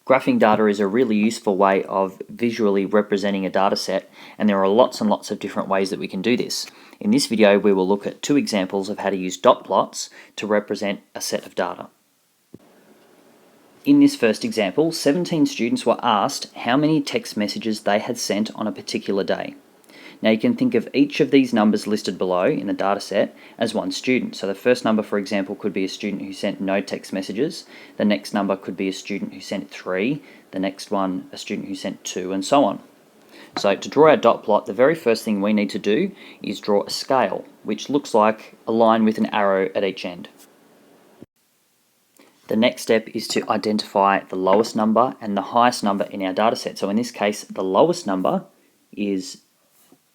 Graphing data is a really useful way of visually representing a data set, and there are lots and lots of different ways that we can do this. In this video, we will look at two examples of how to use dot plots to represent a set of data. In this first example, 17 students were asked how many text messages they had sent on a particular day. Now you can think of each of these numbers listed below in the data set as one student. So the first number, for example, could be a student who sent no text messages. The next number could be a student who sent 3. The next one, a student who sent 2, and so on. So to draw our dot plot, the very first thing we need to do is draw a scale, which looks like a line with an arrow at each end. The next step is to identify the lowest number and the highest number in our data set. So in this case, the lowest number is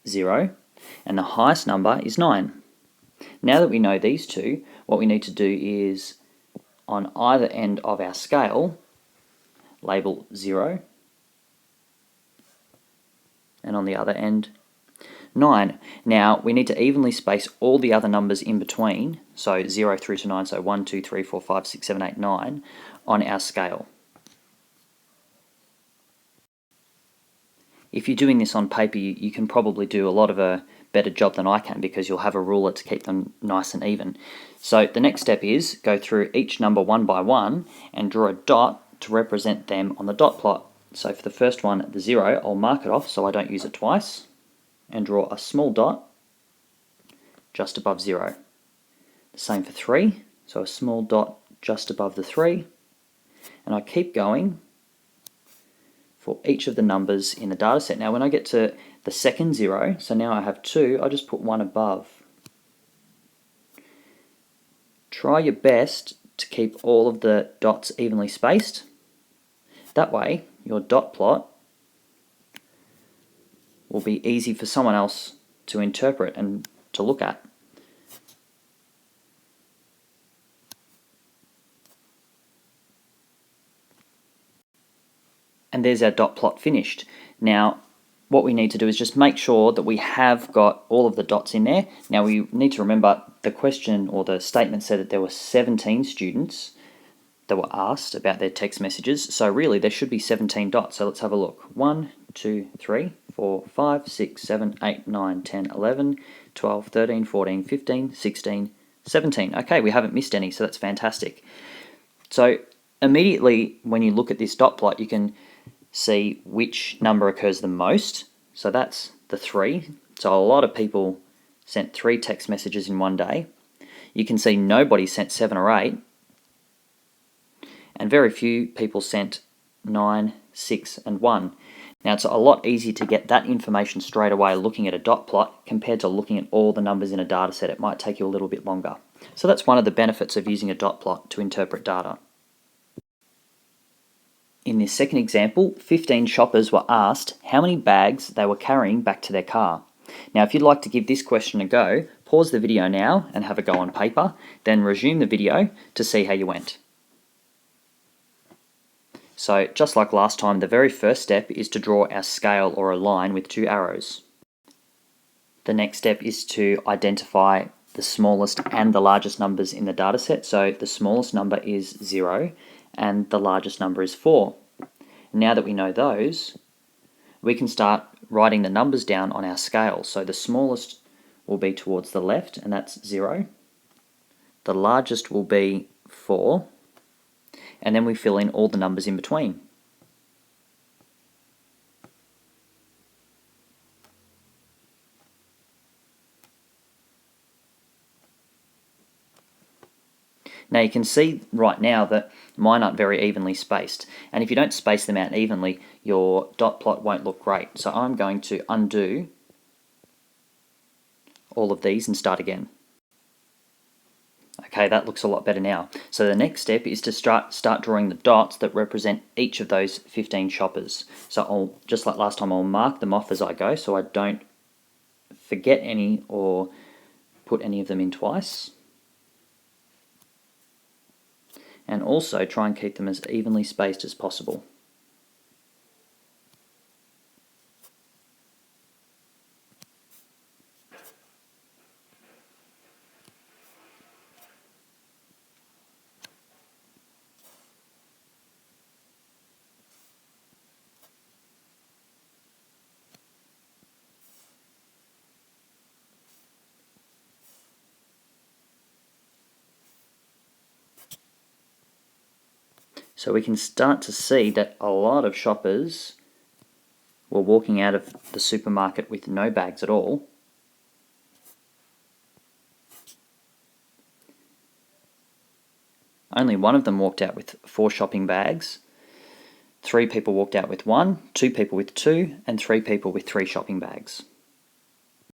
0 and the highest number is 9. Now that we know these two, what we need to do is on either end of our scale label 0 and on the other end 9. Now we need to evenly space all the other numbers in between, so 0 through to 9, so 1, 2, 3, 4, 5, 6, 7, 8, 9 on our scale. If you're doing this on paper, you can probably do a lot of a better job than I can because you'll have a ruler to keep them nice and even. So the next step is go through each number one by one and draw a dot to represent them on the dot plot. So for the first one, the 0, I'll mark it off so I don't use it twice and draw a small dot just above 0. The same for 3, so a small dot just above the 3, and I keep going for each of the numbers in the data set. Now when I get to the second 0, so now I have 2, I just put 1 above. Try your best to keep all of the dots evenly spaced. That way your dot plot will be easy for someone else to interpret and to look at. And there's our dot plot finished. Now what we need to do is just make sure that we have got all of the dots in there. Now we need to remember the question or the statement said that there were 17 students that were asked about their text messages, so really there should be 17 dots. So let's have a look. 1, 2, 3, 4, 5, 6, 7, 8, 9, 10, 11, 12, 13, 14, 15, 16, 17. Okay, we haven't missed any, so that's fantastic. So immediately when you look at this dot plot, you can see which number occurs the most. So that's the 3. So a lot of people sent 3 text messages in one day. You can see nobody sent 7 or 8. And very few people sent 9, 6, and 1. Now it's a lot easier to get that information straight away looking at a dot plot compared to looking at all the numbers in a data set. It might take you a little bit longer. So that's one of the benefits of using a dot plot to interpret data. In this second example, 15 shoppers were asked how many bags they were carrying back to their car. Now if you'd like to give this question a go, pause the video now and have a go on paper, then resume the video to see how you went. So just like last time, the very first step is to draw our scale or a line with 2 arrows. The next step is to identify the smallest and the largest numbers in the data set. So the smallest number is 0 and the largest number is 4. Now that we know those, we can start writing the numbers down on our scale. So the smallest will be towards the left, and that's 0. The largest will be 4, and then we fill in all the numbers in between. Now you can see right now that mine aren't very evenly spaced, and if you don't space them out evenly, your dot plot won't look great. So I'm going to undo all of these and start again. Okay, that looks a lot better now. So the next step is to start drawing the dots that represent each of those 15 shoppers. So I'll, just like last time, I'll mark them off as I go so I don't forget any or put any of them in twice. And also try and keep them as evenly spaced as possible. So we can start to see that a lot of shoppers were walking out of the supermarket with no bags at all. Only one of them walked out with 4 shopping bags. 3 people walked out with 1, 2 people with 2, and 3 people with 3 shopping bags.